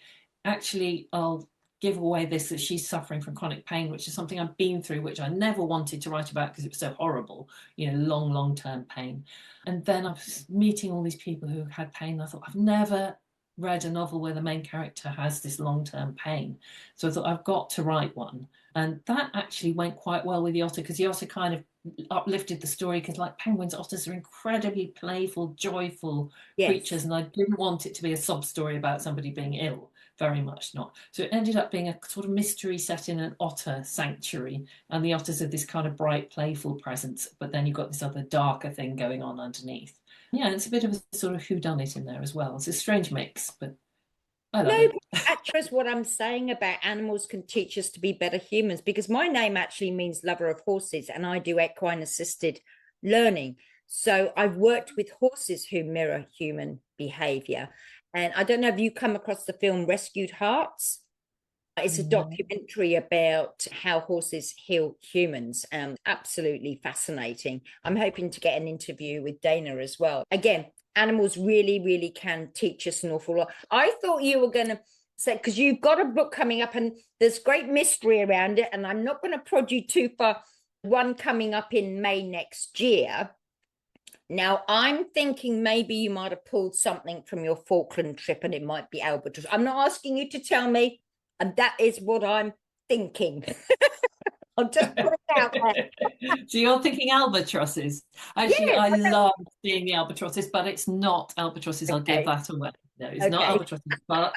actually, I'll give away this, that she's suffering from chronic pain, which is something I've been through, which I never wanted to write about because it was so horrible, long term pain. And then I was meeting all these people who had pain. I thought, I've never read a novel where the main character has this long term pain. So I thought, I've got to write one. And that actually went quite well with the otter, because the otter kind of uplifted the story, because like penguins, otters are incredibly playful, joyful creatures, and I didn't want it to be a sob story about somebody being ill, very much not. So it ended up being a sort of mystery set in an otter sanctuary, and the otters are this kind of bright, playful presence, but then you've got this other darker thing going on underneath. Yeah, it's a bit of a sort of whodunit in there as well. It's a strange mix, but I love it. Actually, what I'm saying about animals can teach us to be better humans, because my name actually means lover of horses, and I do equine assisted learning. So I've worked with horses who mirror human behavior. And I don't know if you come across the film Rescued Hearts. It's a documentary about how horses heal humans. Absolutely fascinating. I'm hoping to get an interview with Dana as well. Again, animals really, really can teach us an awful lot. I thought you were going to say, because you've got a book coming up and there's great mystery around it, and I'm not going to prod you too far. One coming up in May next year. Now, I'm thinking maybe you might have pulled something from your Falkland trip and it might be albatross. I'm not asking you to tell me, and that is what I'm thinking. I'll just put it out there. So you're thinking albatrosses. Actually, Yes, I love seeing the albatrosses, but it's not albatrosses. I'll give that away. No, it's not albatrosses, but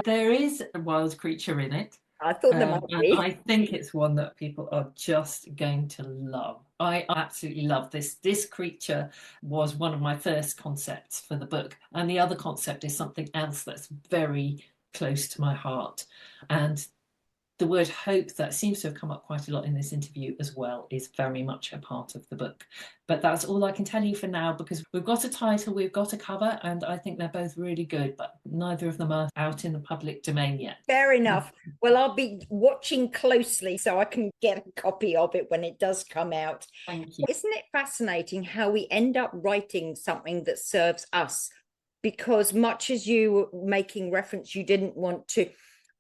there is a wild creature in it. I thought there might and be. I think it's one that people are just going to love. I absolutely love this. This creature was one of my first concepts for the book. And the other concept is something else that's very close to my heart. And the word hope, that seems to have come up quite a lot in this interview as well, is very much a part of the book. But that's all I can tell you for now, because we've got a title, we've got a cover, and I think they're both really good, but neither of them are out in the public domain yet. Fair enough. Well, I'll be watching closely so I can get a copy of it when it does come out. Thank you. Isn't it fascinating how we end up writing something that serves us? Because much as you were making reference, you didn't want to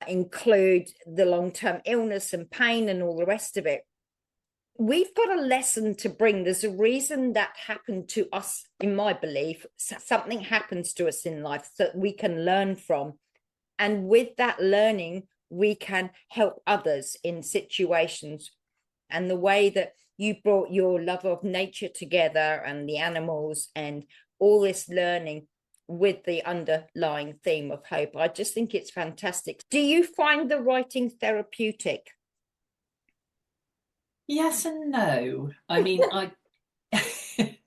include the long-term illness and pain and all the rest of it. We've got a lesson to bring. There's a reason that happened to us, in my belief. Something happens to us in life that we can learn from. And with that learning, we can help others in situations. And the way that you brought your love of nature together and the animals and all this learning with the underlying theme of hope, I just think it's fantastic. Do you find the writing therapeutic? Yes and no. I mean,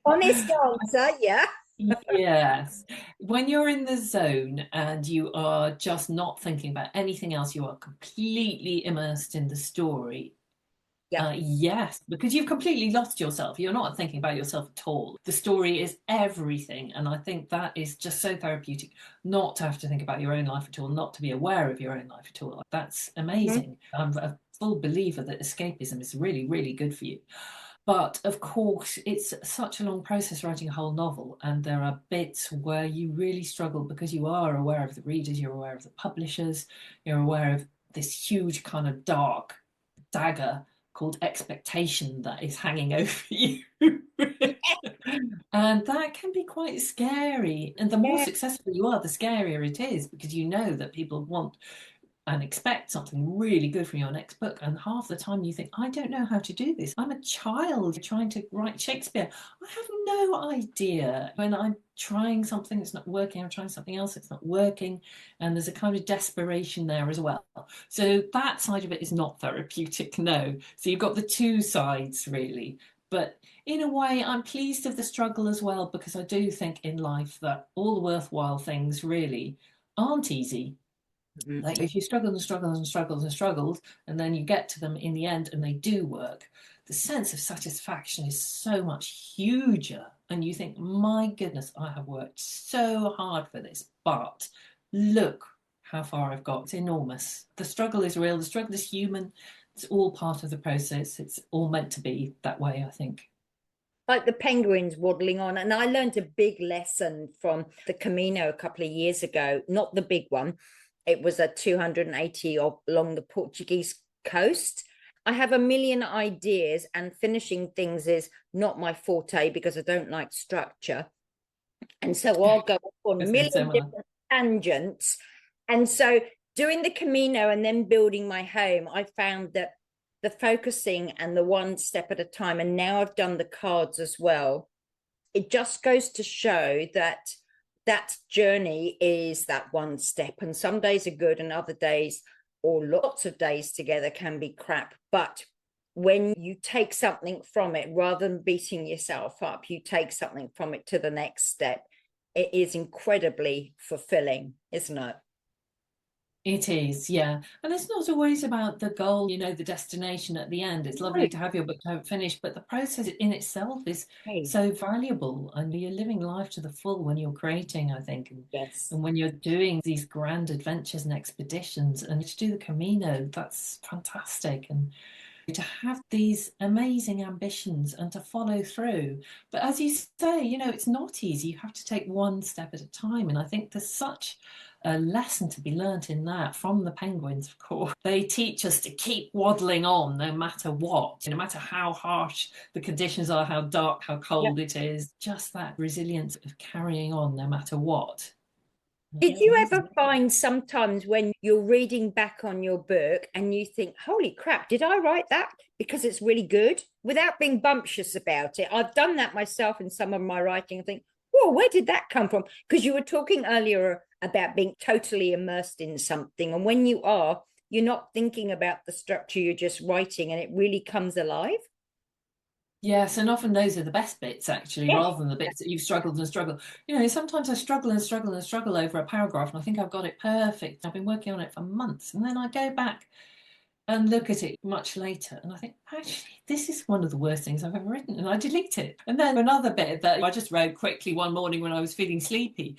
Honest answer, yeah. Yes. When you're in the zone and you are just not thinking about anything else, you are completely immersed in the story. Yeah. Yes, because you've completely lost yourself. You're not thinking about yourself at all. The story is everything. And I think that is just so therapeutic, not to have to think about your own life at all, not to be aware of your own life at all. That's amazing. I'm a full believer that escapism is really, really good for you. But of course, it's such a long process writing a whole novel, and there are bits where you really struggle because you are aware of the readers, you're aware of the publishers, you're aware of this huge kind of dark dagger called expectation that is hanging over you. And that can be quite scary. And the more successful you are, the scarier it is, because you know that people want and expect something really good from your next book. And half the time you think, I don't know how to do this. I'm a child trying to write Shakespeare. I have no idea. When I'm trying something, it's not working. I'm trying something else, it's not working. And there's a kind of desperation there as well. So that side of it is not therapeutic, no. So you've got the two sides, really. But in a way, I'm pleased of the struggle as well, because I do think in life that all the worthwhile things really aren't easy. Like if you struggle and struggle and struggle and struggled, and then you get to them in the end and they do work, the sense of satisfaction is so much huger. And you think, my goodness, I have worked so hard for this, but look how far I've got. It's enormous. The struggle is real. The struggle is human. It's all part of the process. It's all meant to be that way, I think. like the penguins waddling on. And I learned a big lesson from the Camino a couple of years ago, not the big one. It was a 280 along the Portuguese coast. I have a million ideas, and finishing things is not my forte because I don't like structure. And so I'll go on a It's been million similar. different tangents. And so doing the Camino and then building my home, I found that the focusing and the one step at a time, and now I've done the cards as well. It just goes to show that that journey is that one step. And some days are good, and other days, or lots of days together, can be crap. But when you take something from it, rather than beating yourself up, you take something from it to the next step. It is incredibly fulfilling, isn't it? It is, yeah. And it's not always about the goal, the destination at the end. It's lovely to have your book finished, but the process in itself is Okay. so valuable. And you're living life to the full when you're creating, I think. Yes. And when you're doing these grand adventures and expeditions and to do the Camino, that's fantastic. And to have these amazing ambitions and to follow through. But as you say, it's not easy. You have to take one step at a time. And I think there's such a lesson to be learnt in that from the penguins, of course. They teach us to keep waddling on no matter what, no matter how harsh the conditions are, how dark, how Yep. cold it is, just that resilience of carrying on no matter what. Did you It is. ever find sometimes when you're reading back on your book and you think, holy crap, did I write that? Because it's really good without being bumptious about it. I've done that myself in some of my writing. I think, whoa, where did that come from? Because you were talking earlier about being totally immersed in something. And when you are, you're not thinking about the structure, you're just writing and it really comes alive. Yes, and often those are the best bits, actually, Yes. rather than the bits that you've struggled and struggled. Sometimes I struggle and struggle and struggle over a paragraph, and I think I've got it perfect. I've been working on it for months, and then I go back and look at it much later, and I think, actually, this is one of the worst things I've ever written, and I delete it. And then another bit that I just wrote quickly one morning when I was feeling sleepy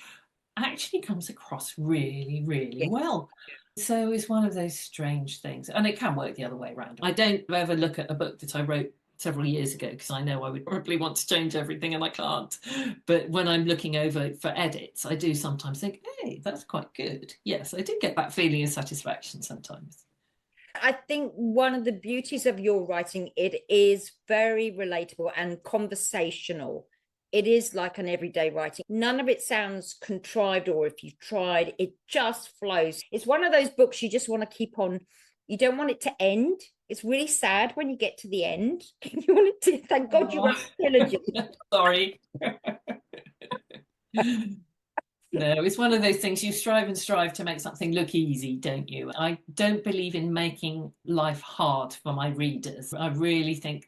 actually comes across really, really Yes. well. So it's one of those strange things, and it can work the other way around. I don't ever look at a book that I wrote several years ago because I know I would probably want to change everything and I can't. But when I'm looking over for edits, I do sometimes think, hey, that's quite good. Yes, I do get that feeling of satisfaction sometimes. I think one of the beauties of your writing, it is very relatable and conversational. It is like an everyday writing. None of it sounds contrived, or if you've tried, it just flows. It's one of those books you just want to keep on. You don't want it to end. It's really sad when you get to the end. You want it to, thank God you wrote Oh, a trilogy. sorry. No, it's one of those things you strive and strive to make something look easy, don't you? I don't believe in making life hard for my readers. I really think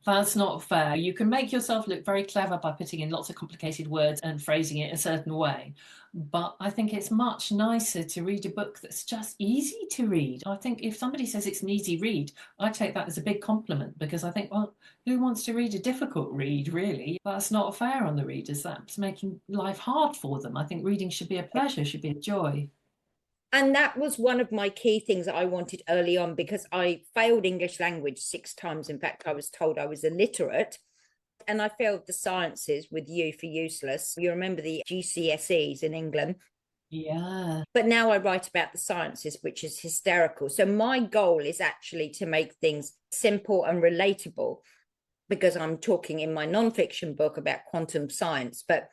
that's not fair. You can make yourself look very clever by putting in lots of complicated words and phrasing it a certain way. But I think it's much nicer to read a book that's just easy to read. I think if somebody says it's an easy read, I take that as a big compliment because I think, well, who wants to read a difficult read, really? That's not fair on the readers. That's making life hard for them. I think reading should be a pleasure, should be a joy. And that was one of my key things I wanted early on because I failed English language 6 times. In fact, I was told I was illiterate. And I failed the sciences with U for useless. You remember the GCSEs in England. Yeah. But now I write about the sciences, which is hysterical. So my goal is actually to make things simple and relatable because I'm talking in my nonfiction book about quantum science, but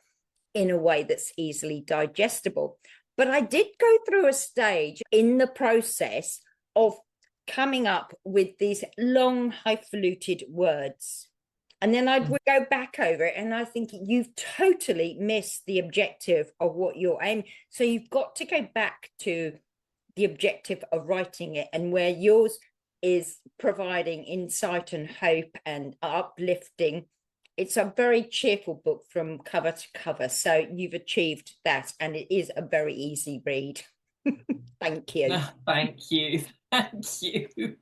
in a way that's easily digestible. But I did go through a stage in the process of coming up with these long, highfalutin words. And then I would go back over it, and I think you've totally missed the objective of what you're aiming. So you've got to go back to the objective of writing it, and where yours is providing insight and hope and uplifting. It's a very cheerful book from cover to cover. So you've achieved that, and it is a very easy read. Thank you. Oh, thank you. Thank you.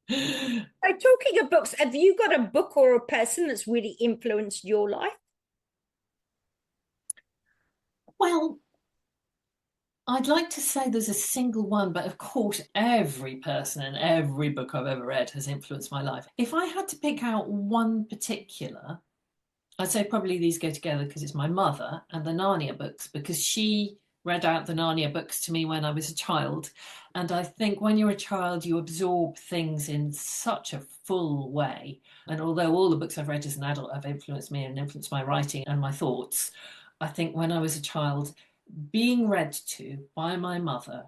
So, talking of books, have you got a book or a person that's really influenced your life? Well, I'd like to say there's a single one, but of course, every person and every book I've ever read has influenced my life. If I had to pick out one particular, I'd say probably these go together because it's my mother and the Narnia books, because she read out the Narnia books to me when I was a child. And I think when you're a child, you absorb things in such a full way. And although all the books I've read as an adult have influenced me and influenced my writing and my thoughts, I think when I was a child, being read to by my mother,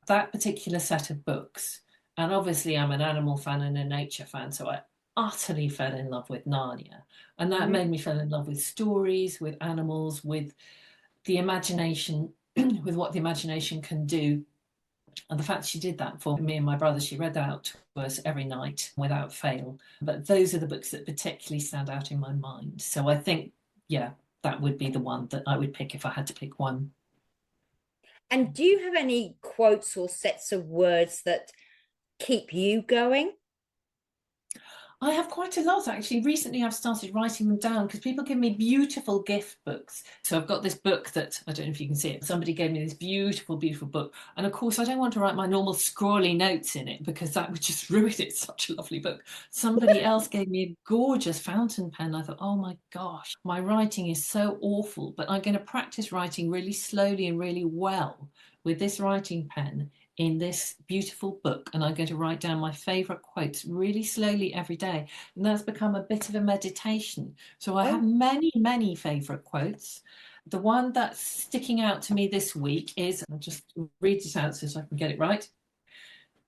that particular set of books, and obviously I'm an animal fan and a nature fan, so I utterly fell in love with Narnia. And that made me fall in love with stories, with animals, with the imagination, with what the imagination can do. And the fact she did that for me and my brother, she read that out to us every night without fail. But those are the books that particularly stand out in my mind. So I think, yeah, that would be the one that I would pick if I had to pick one. And do you have any quotes or sets of words that keep you going? I have quite a lot actually. Recently, I've started writing them down because people give me beautiful gift books. So I've got this book that I don't know if you can see it. Somebody gave me this beautiful, beautiful book. And of course, I don't want to write my normal scrawly notes in it because that would just ruin it. It's such a lovely book. Somebody else gave me a gorgeous fountain pen. I thought, oh my gosh, my writing is so awful, but I'm going to practice writing really slowly and really well with this writing pen in this beautiful book, and I'm going to write down my favourite quotes really slowly every day. And that's become a bit of a meditation. So I have Oh, many, many favourite quotes. The one that's sticking out to me this week is, I'll just read it out so I can get it right.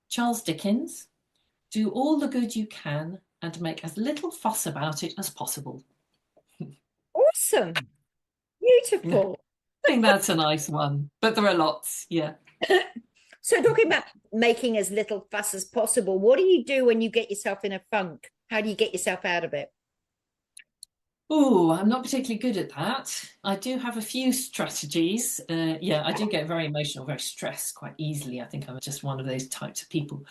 Charles Dickens, do all the good you can and make as little fuss about it as possible. awesome. I Beautiful. think that's a nice one, but there are lots, yeah. So, talking about making as little fuss as possible, what do you do when you get yourself in a funk? How do you get yourself out of it? Oh, I'm not particularly good at that. I do have a few strategies. Yeah, I do get very emotional, very stressed quite easily. I think I'm just one of those types of people.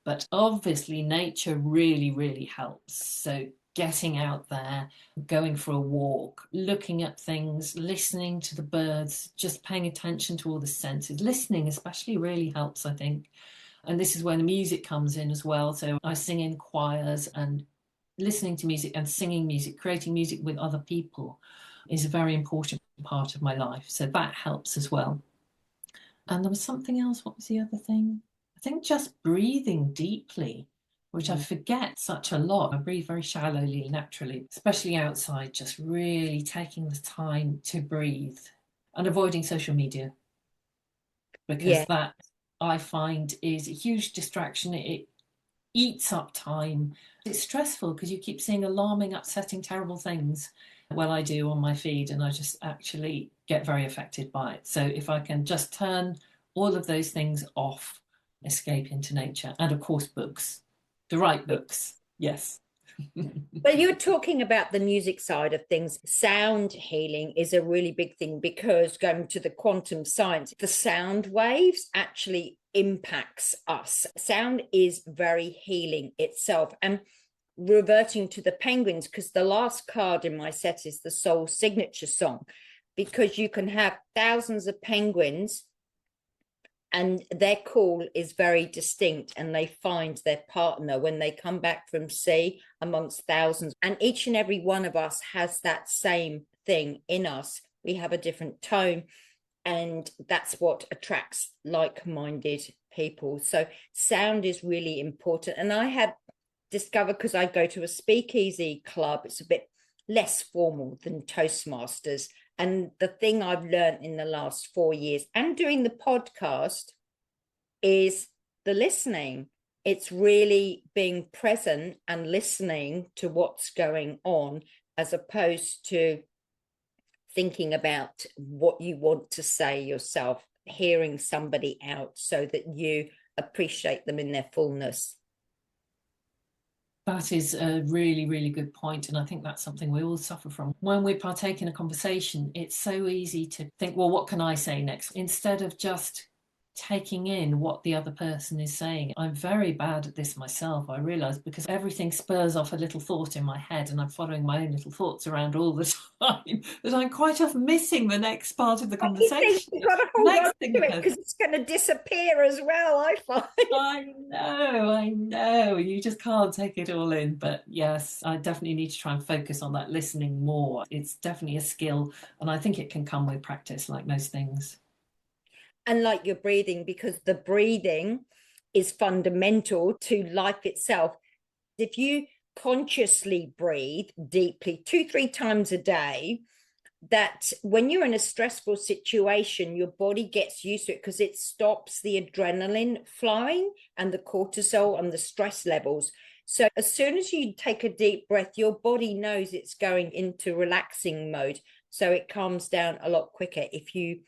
But obviously, nature really, really helps. So, getting out there, going for a walk, looking at things, listening to the birds, just paying attention to all the senses. Listening, especially, really helps, I think. And this is where the music comes in as well. So, I sing in choirs, and listening to music and singing music, creating music with other people is a very important part of my life. So that helps as well. And there was something else. What was the other thing? I think just breathing deeply, which I forget such a lot. I breathe very shallowly, naturally, especially outside, just really taking the time to breathe and avoiding social media, because Yeah. that I find is a huge distraction. It eats up time. It's stressful because you keep seeing alarming, upsetting, terrible things. Well, I do on my feed, and I just actually get very affected by it. So if I can just turn all of those things off, escape into nature, and of course, books, the right books. Yes. But you're talking about the music side of things. Sound healing is a really big thing because going to the quantum science, the sound waves actually impacts us. Sound is very healing itself. And reverting to the penguins, because the last card in my set is the soul signature song, because you can have thousands of penguins and their call is very distinct, and they find their partner when they come back from sea amongst thousands, and each and every one of us has that same thing in us. We have a different tone, and that's what attracts like-minded people. So sound is really important. And I have discovered, because I go to a speakeasy club, it's a bit less formal than Toastmasters. And the thing I've learned in the last 4 years and doing the podcast is the listening. It's really being present and listening to what's going on, as opposed to thinking about what you want to say yourself, hearing somebody out so that you appreciate them in their fullness. That is a really, really good point. And I think that's something we all suffer from. When we partake in a conversation, it's so easy to think, well, what can I say next? Instead of just taking in what the other person is saying. I'm very bad at this myself, I realise, because everything spurs off a little thought in my head and I'm following my own little thoughts around all the time, that I'm quite often missing the next part of the You think conversation. you've got to hold on Next to thing it goes, because it's going to disappear as well, I find. I know. You just can't take it all in. But yes, I definitely need to try and focus on that listening more. It's definitely a skill, and I think it can come with practice, like most things. And like your breathing, because the breathing is fundamental to life itself. If you consciously breathe deeply 2, 3 times a day, that when you're in a stressful situation, your body gets used to it because it stops the adrenaline flowing and the cortisol and the stress levels. So as soon as you take a deep breath, your body knows it's going into relaxing mode. So it calms down a lot quicker if you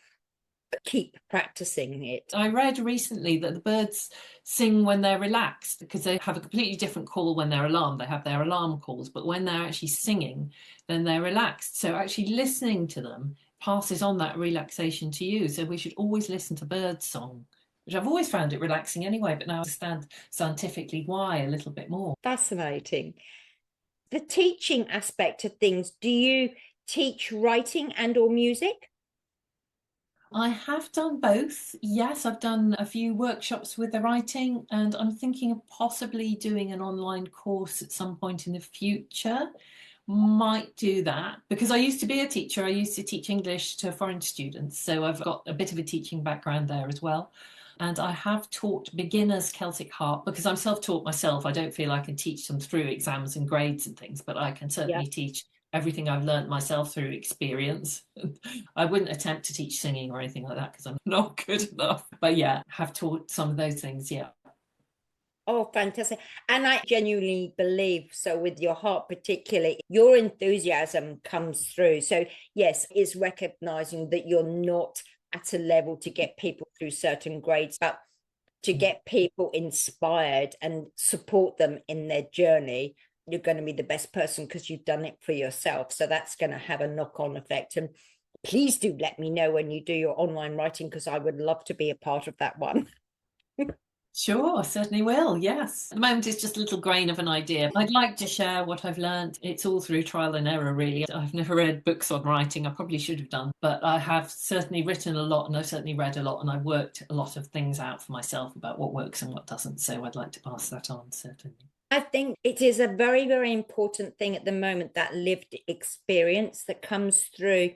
keep practicing it. I read recently that the birds sing when they're relaxed because they have a completely different call when they're alarmed. They have their alarm calls, but when they're actually singing, then they're relaxed. So actually listening to them passes on that relaxation to you. So we should always listen to bird song, which I've always found it relaxing anyway, but now I understand scientifically why a little bit more. Fascinating. The teaching aspect of things, do you teach writing and or music? I have done both. Yes, I've done a few workshops with the writing, and I'm thinking of possibly doing an online course at some point in the future. Might do that because I used to be a teacher. I used to teach English to foreign students, so I've got a bit of a teaching background there as well. And I have taught beginners Celtic harp because I'm self-taught myself. I don't feel I can teach them through exams and grades and things, but I can Yeah. certainly teach everything I've learned myself through experience. I wouldn't attempt to teach singing or anything like that because I'm not good enough. But yeah, have taught some of those things. Yeah. Oh, fantastic. And I genuinely believe so with your heart, particularly, your enthusiasm comes through. So, yes, is recognizing that you're not at a level to get people through certain grades, but to get people inspired and support them in their journey, you're going to be the best person because you've done it for yourself. So, that's going to have a knock on effect. And please do let me know when you do your online writing because I would love to be a part of that one. Sure, certainly will. Yes. At the moment, it's just a little grain of an idea. I'd like to share what I've learned. It's all through trial and error, really. I've never read books on writing. I probably should have done, but I have certainly written a lot and I've certainly read a lot and I've worked a lot of things out for myself about what works and what doesn't. So I'd like to pass that on, certainly. I think it is a very, very important thing at the moment, that lived experience that comes through.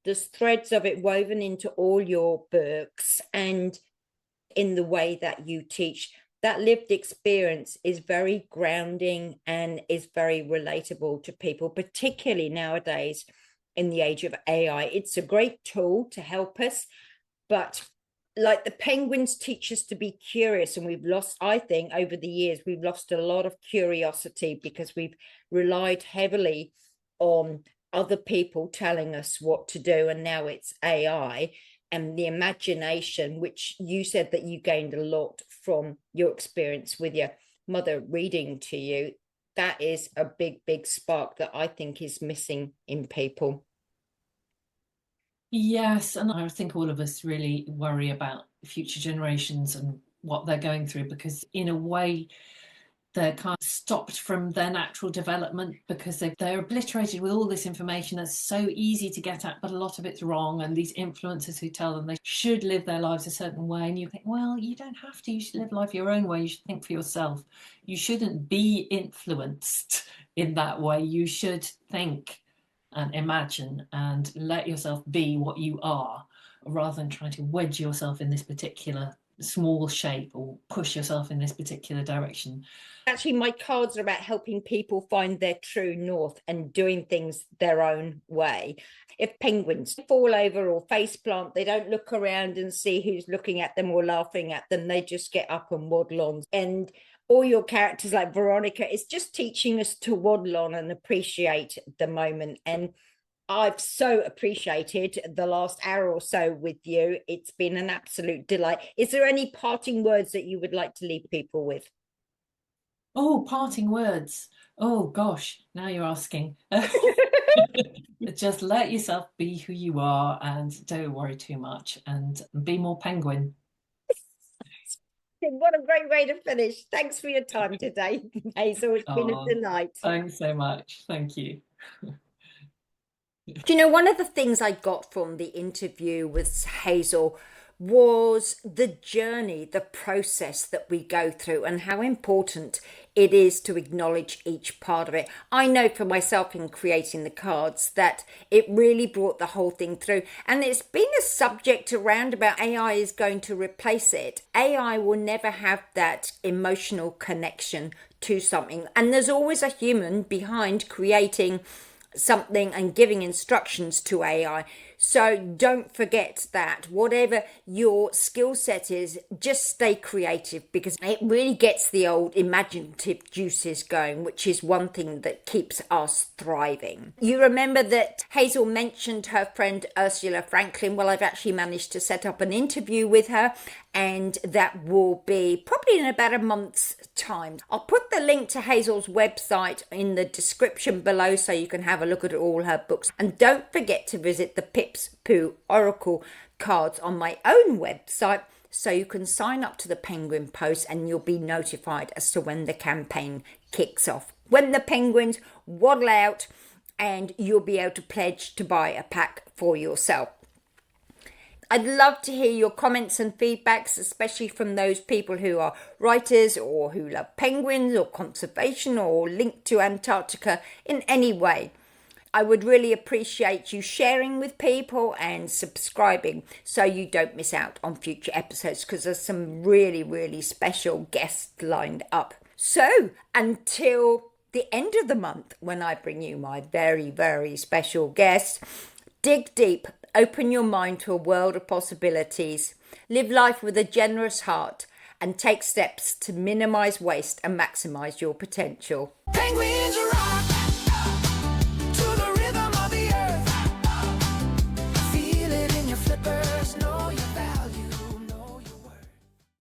There's threads of it woven into all your books and in the way that you teach. That lived experience is very grounding and is very relatable to people, particularly nowadays in the age of AI. It's a great tool to help us, but like the penguins teach us to be curious, and we've lost, I think over the years we've lost a lot of curiosity because we've relied heavily on other people telling us what to do, and now it's AI. And the imagination, which you said that you gained a lot from your experience with your mother reading to you, that is a big, big spark that I think is missing in people. Yes, and I think all of us really worry about future generations and what they're going through because, in a way, they're kind of stopped from their natural development because they're obliterated with all this information that's so easy to get at, but a lot of it's wrong. And these influencers who tell them they should live their lives a certain way, and you think, well, you don't have to. You should live life your own way. You should think for yourself. You shouldn't be influenced in that way. You should think and imagine and let yourself be what you are rather than trying to wedge yourself in this particular small shape or push yourself in this particular direction. Actually, my cards are about helping people find their true north and doing things their own way. If penguins fall over or face plant, they don't look around and see who's looking at them or laughing at them. They just get up and waddle on. And all your characters, like Veronica, is just teaching us to waddle on and appreciate the moment. And I've so appreciated the last hour or so with you. It's been an absolute delight. Is there any parting words that you would like to leave people with? Oh, parting words. Oh gosh, now you're asking. Just let yourself be who you are and don't worry too much and be more penguin. What a great way to finish. Thanks for your time today, Hazel. It's been a Oh, delight. thanks so much. Thank you. Do you know, one of the things I got from the interview with Hazel was the journey, the process that we go through, and how important it is to acknowledge each part of it. I know for myself in creating the cards that it really brought the whole thing through. And it's been a subject around about AI is going to replace it. AI will never have that emotional connection to something. And there's always a human behind creating something and giving instructions to AI. So don't forget that whatever your skill set is, just stay creative, because it really gets the old imaginative juices going, which is one thing that keeps us thriving. You remember that Hazel mentioned her friend Ursula Franklin. Well, I've actually managed to set up an interview with her, and that will be probably in about a month's time. I'll put the link to Hazel's website in the description below so you can have a look at all her books. And don't forget to visit the Pips Poo Oracle cards on my own website so you can sign up to the Penguin Post and you'll be notified as to when the campaign kicks off. When the penguins waddle out, and you'll be able to pledge to buy a pack for yourself. I'd love to hear your comments and feedbacks, especially from those people who are writers or who love penguins or conservation or linked to Antarctica in any way. I would really appreciate you sharing with people and subscribing so you don't miss out on future episodes, because there's some really, really special guests lined up. So until the end of the month, when I bring you my very, very special guest, dig deep, open your mind to a world of possibilities, live life with a generous heart, and take steps to minimize waste and maximize your potential. Penguins rock!